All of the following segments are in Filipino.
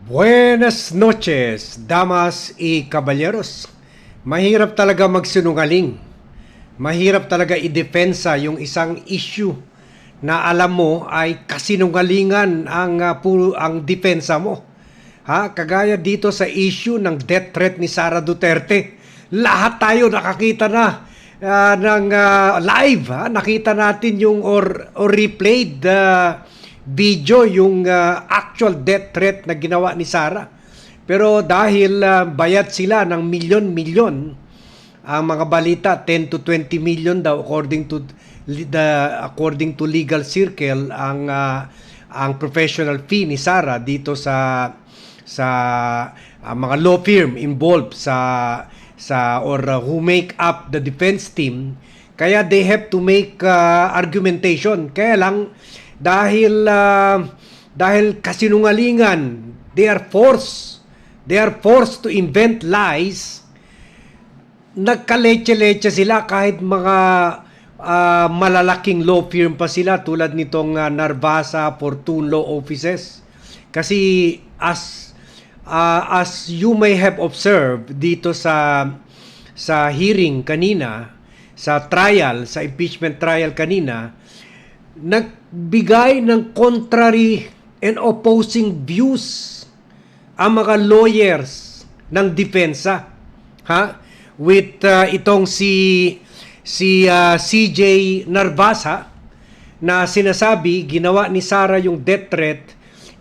Buenas noches, damas y caballeros. Mahirap talaga magsinungaling. Mahirap talaga idepensa yung isang issue na alam mo ay kasinungalingan ang depensa mo. Kagaya dito sa issue ng death threat ni Sara Duterte. Lahat tayo nakakita na ng live. Nakita natin yung or replayed video yung actual death threat na ginawa ni Sara. Pero dahil bayad sila ng milyon-milyon, ang mga balita 10 to 20 million daw according to legal circle ang professional fee ni Sara dito sa mga law firm involved who make up the defense team. Kaya they have to make argumentation. Kaya lang dahil kasinungalingan, they are forced to invent lies. Nagkaleche-leche sila kahit mga malalaking law firm pa sila tulad nitong Narvasa, Fortune Law Offices. Kasi as you may have observed dito sa hearing kanina, sa impeachment trial kanina, nagbigay ng contrary and opposing views ang mga lawyers ng depensa. With itong si CJ Narvasa na sinasabi ginawa ni Sara yung death threat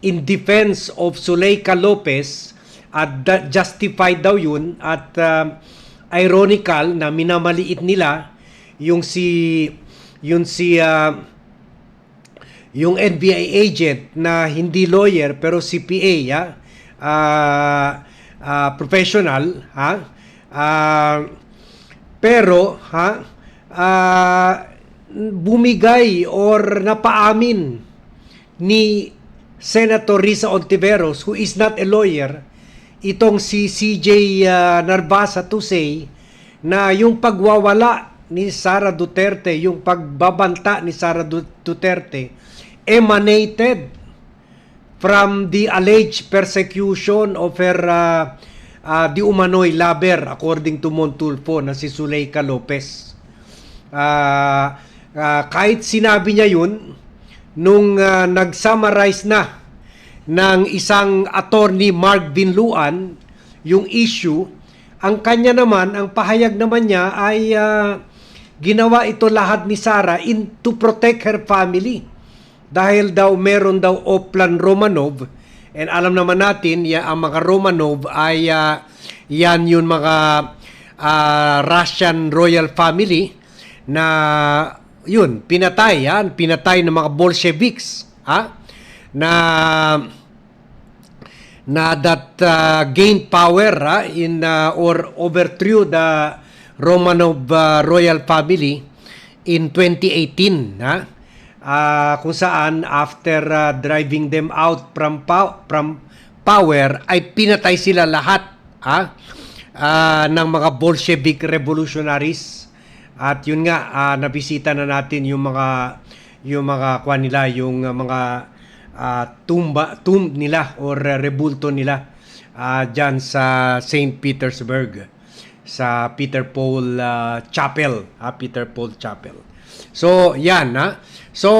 in defense of Zuleika Lopez at justified daw yun at ironical na minamaliit nila yung NBI agent na hindi lawyer pero CPA, professional, pero bumigay or napaamin ni Senator Risa Ontiveros, who is not a lawyer, itong si CJ Narvasa to say na yung pagwawala ni Sara Duterte, yung pagbabanta ni Sara Duterte emanated from the alleged persecution of her di umano'y lover according to Montulfo na si Zuleika Lopez. Kahit sinabi niya yun nung nag-summarize na ng isang attorney Mark Binluan yung issue, ang kanya naman, ang pahayag naman niya ay ginawa ito lahat ni Sara to protect her family. Dahil daw meron daw Oplan Romanov, and alam naman natin ang mga Romanov ay yan yung mga Russian royal family na yun pinatay ng mga Bolsheviks na that gained power or overthrew the Romanov royal family in 2018 kung saan after driving them out from power ay pinatay sila lahat ng mga Bolshevik revolutionaries. At yun nga, nabisita na natin yung mga tomb nila or rebulto nila dyan sa St. Petersburg, sa Peter Paul Chapel. Peter Paul Chapel. So, yan. So,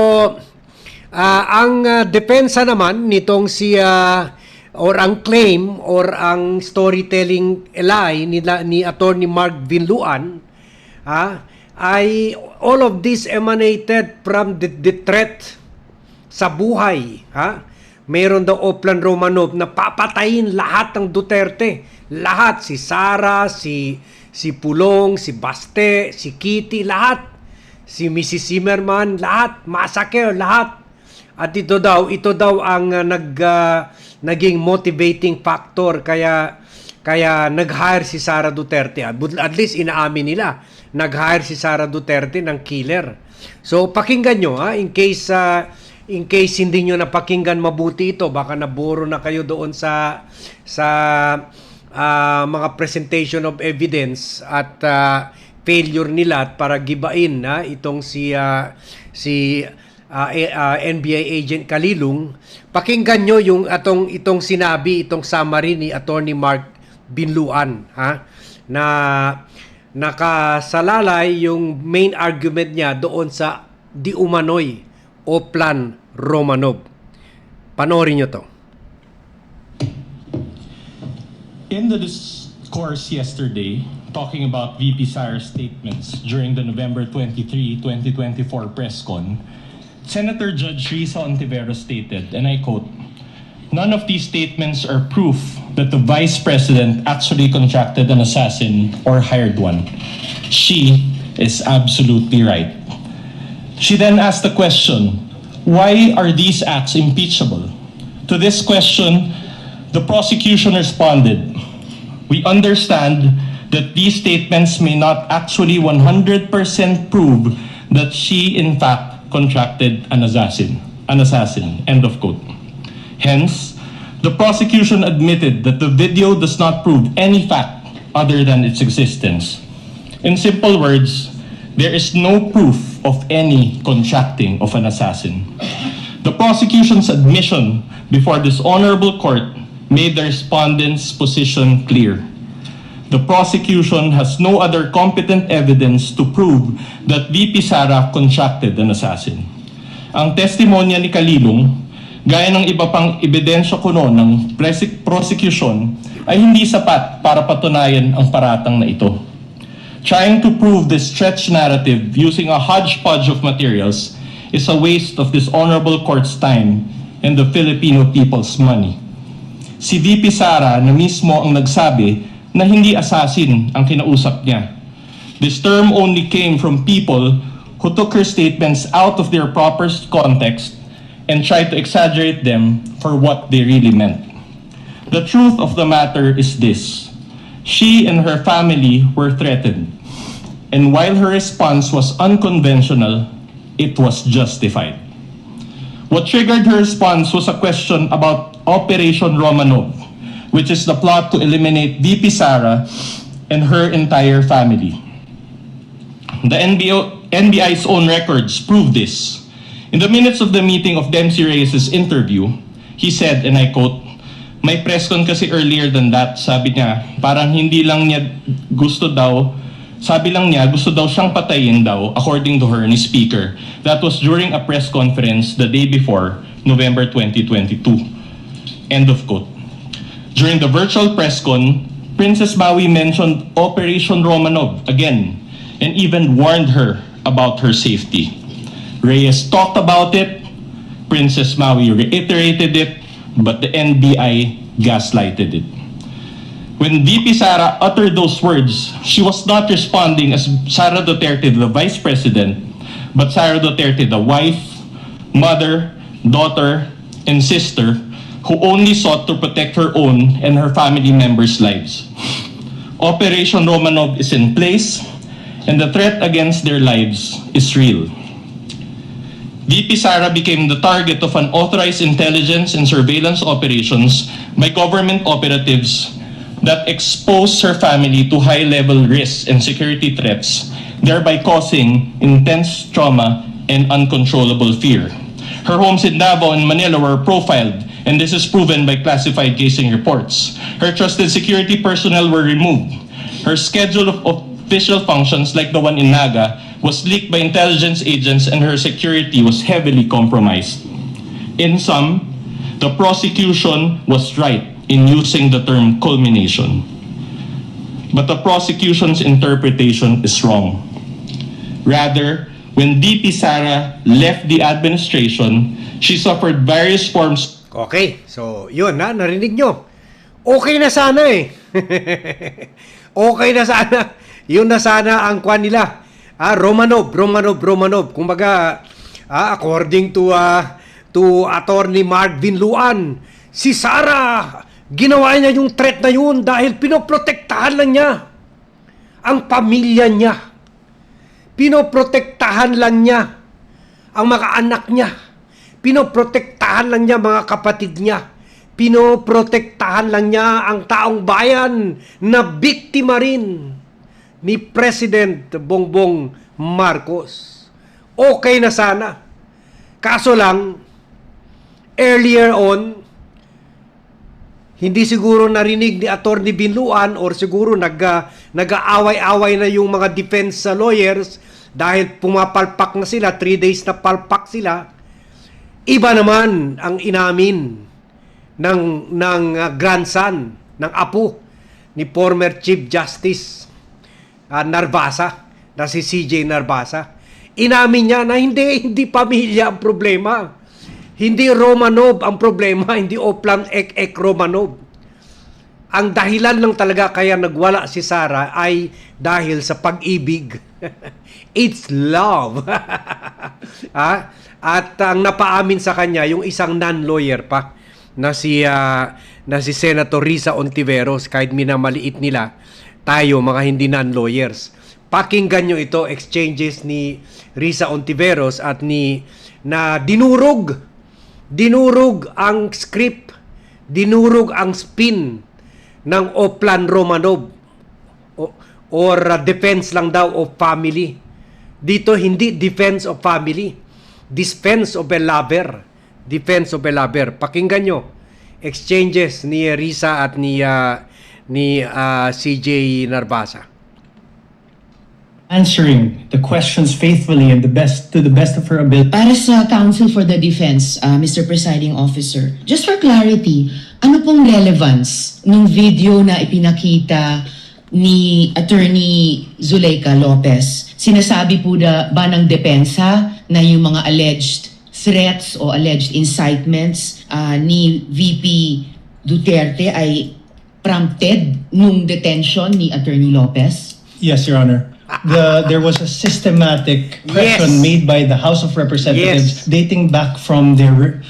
ang depensa naman nitong or ang claim or ang storytelling lie ni Attorney Mark Binluan ay all of this emanated from the threat sa buhay. Mayroon daw Oplan Romanov na papatayin lahat ng Duterte. Lahat. Si Sara, si Pulong, si Baste, si Kitty, lahat. Si Mrs. Zimmerman, lahat. Massacre, lahat. At ito daw ang naging motivating factor kaya nag-hire si Sara Duterte. At least inaamin nila, nag-hire si Sara Duterte ng killer. So pakinggan nyo in case hindi nyo napakinggan mabuti ito, baka naburo na kayo doon sa mga presentation of evidence at failure nila para gibain itong si NBI agent Kalilung, pakinggan nyo yung itong sinabi, itong summary ni Attorney Mark Binluan, ha? Na nakasalalay yung main argument niya doon sa di umano'y o Plan Romanov. Panoorin nyo to. In the discourse yesterday, talking about VP Sara's statements during the November 23, 2024 press con, Senator Judge Risa Ontiveros stated, and I quote, "None of these statements are proof that the Vice President actually contracted an assassin or hired one. She is absolutely right." She then asked the question, why are these acts impeachable? To this question, the prosecution responded, "We understand that these statements may not actually 100% prove that she in fact contracted an assassin, end of quote. Hence, the prosecution admitted that the video does not prove any fact other than its existence. In simple words, there is no proof of any contracting of an assassin. The prosecution's admission before this honorable court made the respondent's position clear. The prosecution has no other competent evidence to prove that VP Sara contracted an assassin. Ang testimonya ni Kalilung, gaya ng iba pang ebidensya kuno ng prosecution, ay hindi sapat para patunayan ang paratang na ito. Trying to prove this stretched narrative using a hodgepodge of materials is a waste of this honorable court's time and the Filipino people's money. Si VP Sara na mismo ang nagsabi na hindi assassin ang kinausap niya. This term only came from people who took her statements out of their proper context and tried to exaggerate them for what they really meant. The truth of the matter is this: she and her family were threatened, and while her response was unconventional, it was justified. What triggered her response was a question about Operation Romanov, which is the plot to eliminate VP Sara and her entire family. The NBI's own records prove this. In the minutes of the meeting of Dempsey Reyes' interview, he said, and I quote, "May press con kasi earlier than that, sabi niya, parang hindi lang niya gusto daw, sabi lang niya gusto daw siyang patayin daw, according to her, ni Speaker. That was during a press conference the day before, November 2022. End of quote. During the virtual press con, Princess Maui mentioned Operation Romanov again and even warned her about her safety. Reyes talked about it, Princess Maui reiterated it, but the NBI gaslighted it. When VP Sara uttered those words, she was not responding as Sara Duterte, the Vice President, but Sara Duterte, the wife, mother, daughter, and sister, who only sought to protect her own and her family members' lives. Operation Romanov is in place, and the threat against their lives is real. VP Sara became the target of unauthorized intelligence and surveillance operations by government operatives that exposed her family to high-level risks and security threats, thereby causing intense trauma and uncontrollable fear. Her homes in Davao and Manila were profiled, and this is proven by classified casing reports. Her trusted security personnel were removed. Her schedule of official functions, like the one in Naga, was leaked by intelligence agents, and her security was heavily compromised. In sum, the prosecution was right in using the term culmination. But the prosecution's interpretation is wrong. Rather, when VP Sara left the administration, she suffered various forms. Okay, so yun na, narinig nyo. Okay na sana eh. Okay na sana. Yun na sana ang kwan nila. Romanov. Kumbaga, according to Attorney Mark Binluan, si Sara, ginawa niya yung threat na yun dahil pinoprotektahan lang niya ang pamilya niya. Pinoprotektahan lang niya ang mga anak niya. Pinoprotektahan lang niya mga kapatid niya. Pinoprotektahan lang niya ang taong bayan na biktima rin ni President Bongbong Marcos. Okay na sana. Kaso lang, earlier on, hindi siguro narinig ni Attorney Binluan or siguro nag-aaway-away na yung mga defense lawyers dahil pumapalpak na sila, 3 days na palpak sila. Iba naman ang inamin ng grandson, ng apo ni former Chief Justice Narvasa, na si CJ Narvasa. Inamin niya na hindi pamilya ang problema. Hindi Romanov ang problema, hindi Oplan Ek Romanov. Ang dahilan lang talaga kaya nagwala si Sara ay dahil sa pag-ibig. It's love. At ang napaamin sa kanya yung isang non-lawyer pa na si Senator Risa Ontiveros, kahit minamaliit nila tayo mga hindi non-lawyers. Pakinggan nyo ito, exchanges ni Risa Ontiveros at na dinurog ang script, dinurog ang spin ng Oplan Romanov or defense lang daw of family. Dito hindi defense of family, defense of a lover. Defense of a lover. Pakinggan nyo exchanges ni Risa at ni CJ Narvasa. Answering the questions faithfully and to the best of her ability. Para sa Counsel for the Defense, Mr. Presiding Officer, just for clarity, ano pong relevance ng video na ipinakita ni Attorney Zuleika Lopez? Sinasabi po ba ng depensa na yung mga alleged threats o alleged incitements ni VP Duterte ay prompted nung detention ni Attorney Lopez? Yes, Your Honor. There was a systematic pressure made by the House of Representatives dating back from their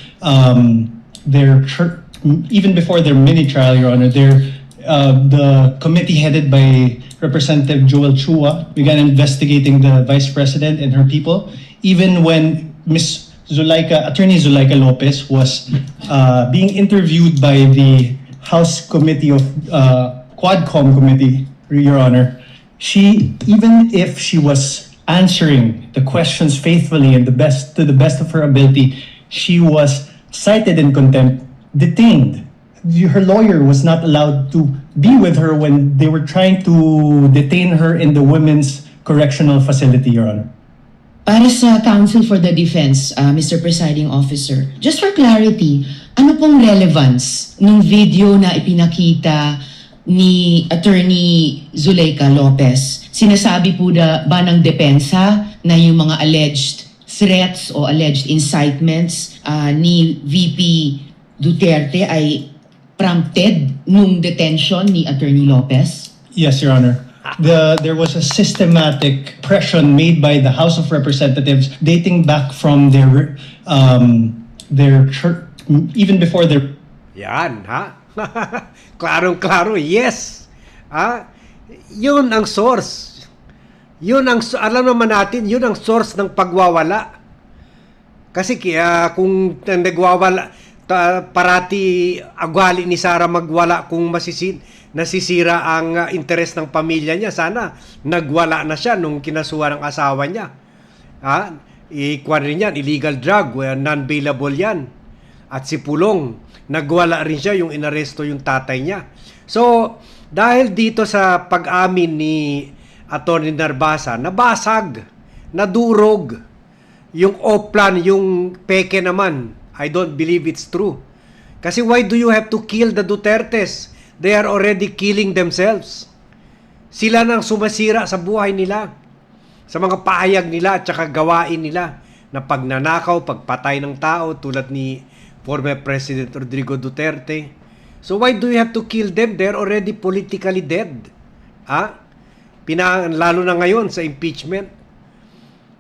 even before their mini trial, Your Honor. The committee headed by Representative Joel Chua began investigating the Vice President and her people, even when Attorney Zuleika Lopez was being interviewed by the House Committee of Quadcom Committee, Your Honor. Even if she was answering the questions faithfully and to the best of her ability, she was cited in contempt, detained. Her lawyer was not allowed to be with her when they were trying to detain her in the Women's Correctional Facility, Your Honor. Para sa Counsel for the Defense, Mr. Presiding Officer, just for clarity, ano pong relevance ng video na ipinakita ni Attorney Zuleika Lopez? Sinasabi po ba ng depensa na yung mga alleged threats o alleged incitements ni VP Duterte ay prompted nung detention ni Attorney Lopez? Yes, Your Honor. There was a systematic pressure made by the House of Representatives dating back from their even before their... Yan, ha? Klarong-klaro, yes. Yun ang source. Alam naman natin, yun ang source ng pagwawala. Kasi kung nagwawala, parati agwali ni Sara magwala kung nasisira ang interes ng pamilya niya. Sana nagwala na siya nung kinasuhan ng asawa niya. Ikuan rin yan, illegal drug, non-bailable yan. At si Pulong, nagwala rin siya yung inaresto yung tatay niya. So, dahil dito sa pag-amin ni Atty. Narvasa, nabasag, nadurog yung Oplan, yung peke naman. I don't believe it's true. Kasi why do you have to kill the Dutertes? They are already killing themselves. Sila nang sumasira sa buhay nila, sa mga pahayag nila at saka gawain nila na pagnanakaw, pagpatay ng tao tulad ni former President Rodrigo Duterte. So why do you have to kill them? They're already politically dead. Lalo na ngayon sa impeachment.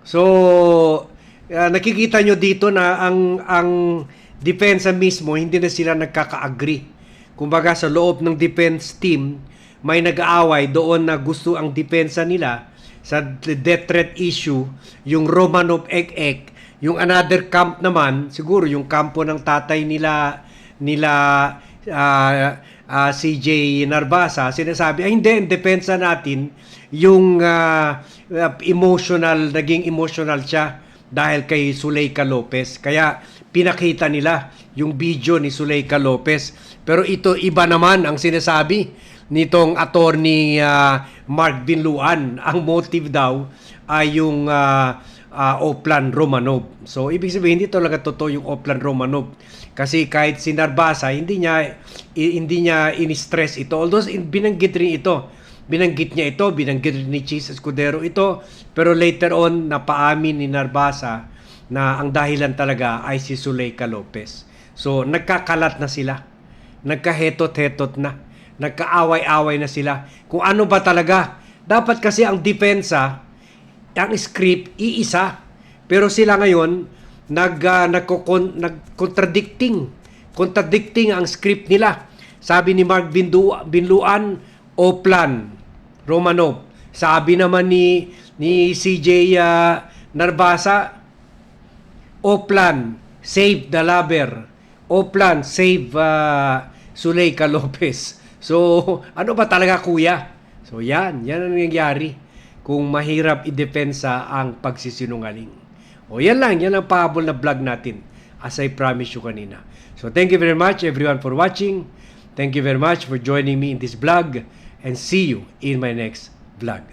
So, nakikita nyo dito na ang depensa mismo, hindi na sila nagkaka-agree. Kumbaga sa loob ng defense team, may nag-aaway doon na gusto ang depensa nila sa death threat issue, yung Romanov Ek, yung another camp naman, siguro yung kampo ng tatay nila CJ Narvasa, sinasabi, hindi, depensa natin yung naging emotional siya dahil kay Zuleika Lopez. Kaya pinakita nila yung video ni Zuleika Lopez. Pero ito iba naman ang sinasabi nitong attorney Mark Binluan. Ang motive daw ay yung Oplan Romanov. So ibig sabihin hindi talaga totoo yung Oplan Romanov. Kasi kahit si Narbasa hindi niya in-stress ito. Although binanggit rin ito. Binanggit niya ito, binanggit rin ni Cheese Escudero ito. Pero later on napaamin ni Narbasa na ang dahilan talaga ay si Zuleika Lopez. So nagkakalat na sila. Nagkahetot-hetot na. Nagkaaway-away na sila. Kung ano ba talaga. Dapat kasi ang depensa, ang script, iisa. Pero sila ngayon, contradicting ang script nila. Sabi ni Mark Binluan, Oplan Romanov. Sabi naman ni CJ Narbasa, Oplan save the lover. Oplan save Zuleika Lopez. So, ano ba talaga kuya? So, yan ang nangyayari kung mahirap idepensa ang pagsisinungaling. O yan ang pahabol na vlog natin as I promised you kanina. So, thank you very much everyone for watching. Thank you very much for joining me in this vlog and see you in my next vlog.